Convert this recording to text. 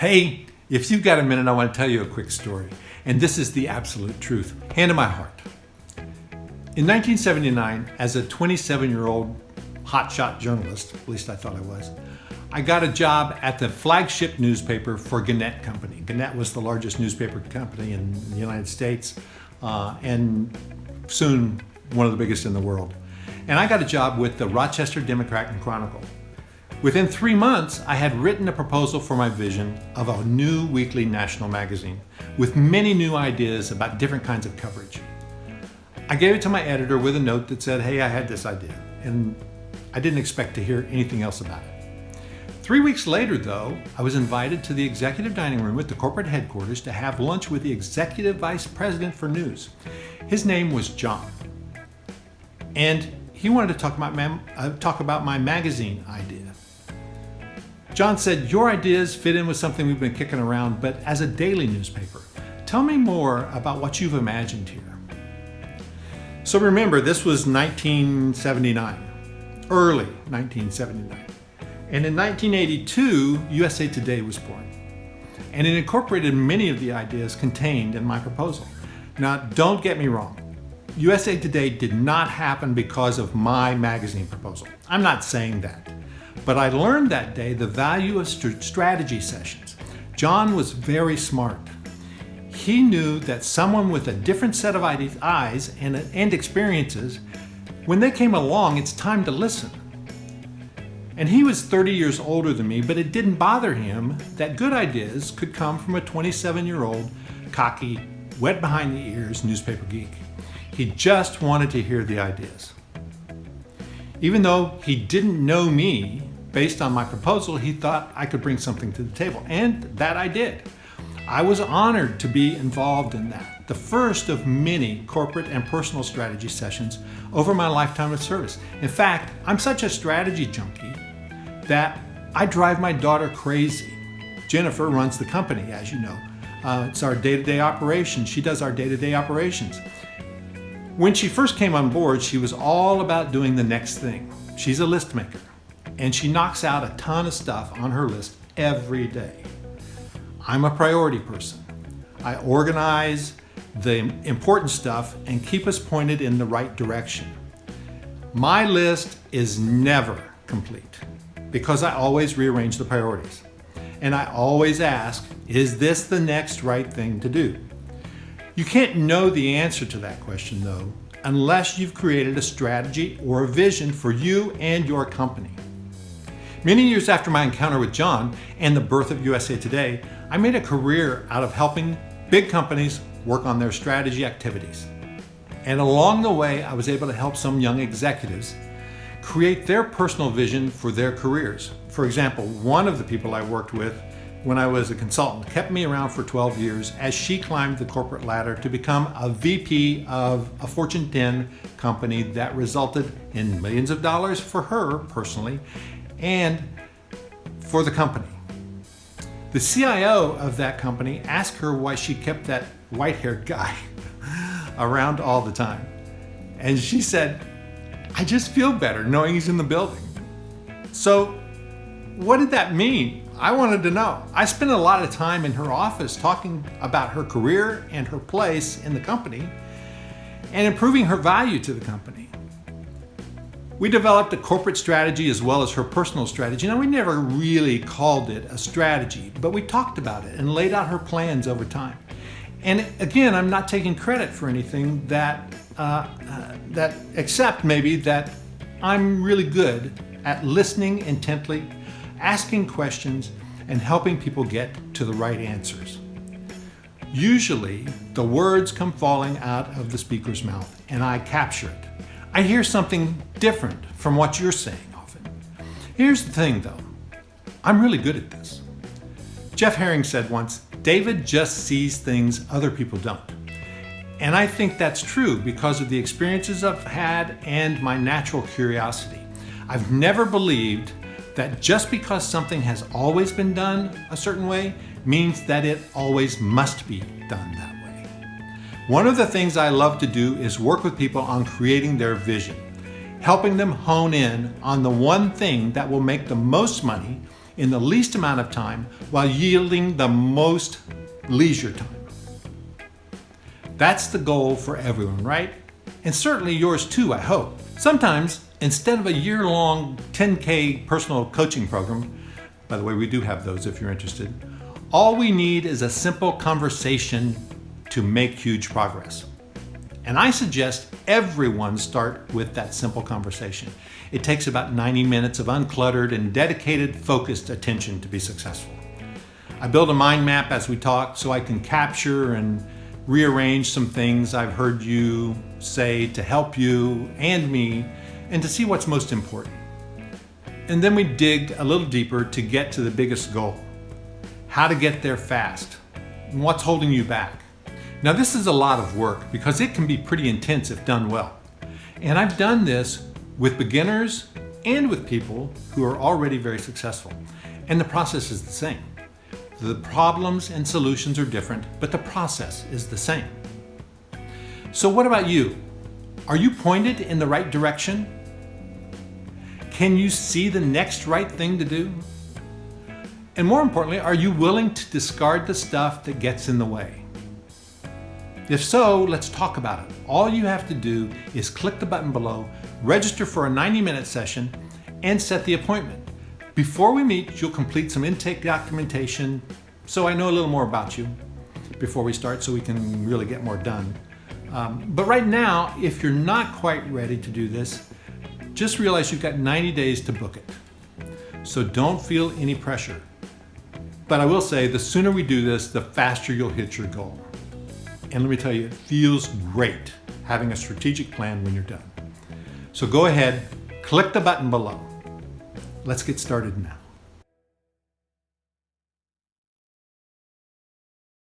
Hey, if you've got a minute, I want to tell you a quick story. And this is the absolute truth, hand in my heart. In 1979, as a 27-year-old hotshot journalist, at least I thought I was, I got a job at the flagship newspaper for Gannett Company. Gannett was the largest newspaper company in the United States, and soon one of the biggest in the world. And I got a job with the Rochester Democrat and Chronicle. Within 3 months, I had written a proposal for my vision of a new weekly national magazine with many new ideas about different kinds of coverage. I gave it to my editor with a note that said, hey, I had this idea, and I didn't expect to hear anything else about it. 3 weeks later, though, I was invited to the executive dining room at the corporate headquarters to have lunch with the executive vice president for news. His name was John, and he wanted to talk about my magazine idea. John said, your ideas fit in with something we've been kicking around, but as a daily newspaper, tell me more about what you've imagined here. So remember, this was 1979, early 1979. And in 1982, USA Today was born. And it incorporated many of the ideas contained in my proposal. Now, don't get me wrong. USA Today did not happen because of my magazine proposal. I'm not saying that. But I learned that day the value of strategy sessions. John was very smart. He knew that someone with a different set of eyes and experiences, when they came along, it's time to listen. And he was 30 years older than me, but it didn't bother him that good ideas could come from a 27-year-old, cocky, wet behind the ears newspaper geek. He just wanted to hear the ideas. Even though he didn't know me, based on my proposal, he thought I could bring something to the table, and that I did. I was honored to be involved in that, the first of many corporate and personal strategy sessions over my lifetime of service. In fact, I'm such a strategy junkie that I drive my daughter crazy. Jennifer runs the company, as you know. It's our day-to-day operation. She does our day-to-day operations. When she first came on board, she was all about doing the next thing. She's a list maker, and she knocks out a ton of stuff on her list every day. I'm a priority person. I organize the important stuff and keep us pointed in the right direction. My list is never complete because I always rearrange the priorities. And I always ask, is this the next right thing to do? You can't know the answer to that question, though, unless you've created a strategy or a vision for you and your company. Many years after my encounter with John and the birth of USA Today, I made a career out of helping big companies work on their strategy activities. And along the way, I was able to help some young executives create their personal vision for their careers. For example, one of the people I worked with when I was a consultant kept me around for 12 years as she climbed the corporate ladder to become a VP of a Fortune 10 company that resulted in millions of dollars for her personally and for the company. The CIO of that company asked her why she kept that white-haired guy around all the time. And she said, I just feel better knowing he's in the building. So what did that mean? I wanted to know. I spent a lot of time in her office talking about her career and her place in the company and improving her value to the company. We developed a corporate strategy as well as her personal strategy. Now, we never really called it a strategy, but we talked about it and laid out her plans over time. And again, I'm not taking credit for anything except maybe that I'm really good at listening intently, asking questions, and helping people get to the right answers. Usually, the words come falling out of the speaker's mouth, and I capture it. I hear something different from what you're saying often. Here's the thing, though. I'm really good at this. Jeff Herring said once, David just sees things other people don't. And I think that's true because of the experiences I've had and my natural curiosity. I've never believed that just because something has always been done a certain way means that it always must be done that way. One of the things I love to do is work with people on creating their vision, helping them hone in on the one thing that will make the most money in the least amount of time while yielding the most leisure time. That's the goal for everyone, right? And certainly yours too, I hope. Sometimes, instead of a year-long 10K personal coaching program, by the way, we do have those if you're interested, all we need is a simple conversation to make huge progress. And I suggest everyone start with that simple conversation. It takes about 90 minutes of uncluttered and dedicated, focused attention to be successful. I build a mind map as we talk so I can capture and rearrange some things I've heard you say to help you and me and to see what's most important. And then we dig a little deeper to get to the biggest goal. How to get there fast and what's holding you back. Now this is a lot of work because it can be pretty intense if done well. And I've done this with beginners and with people who are already very successful. And the process is the same. The problems and solutions are different, but the process is the same. So what about you? Are you pointed in the right direction? Can you see the next right thing to do? And more importantly, are you willing to discard the stuff that gets in the way? If so, let's talk about it. All you have to do is click the button below, register for a 90-minute session, and set the appointment. Before we meet, you'll complete some intake documentation so I know a little more about you before we start so we can really get more done. But right now, if you're not quite ready to do this, just realize you've got 90 days to book it. So don't feel any pressure. But I will say, the sooner we do this, the faster you'll hit your goal. And let me tell you, it feels great having a strategic plan when you're done. So go ahead, click the button below. Let's get started now.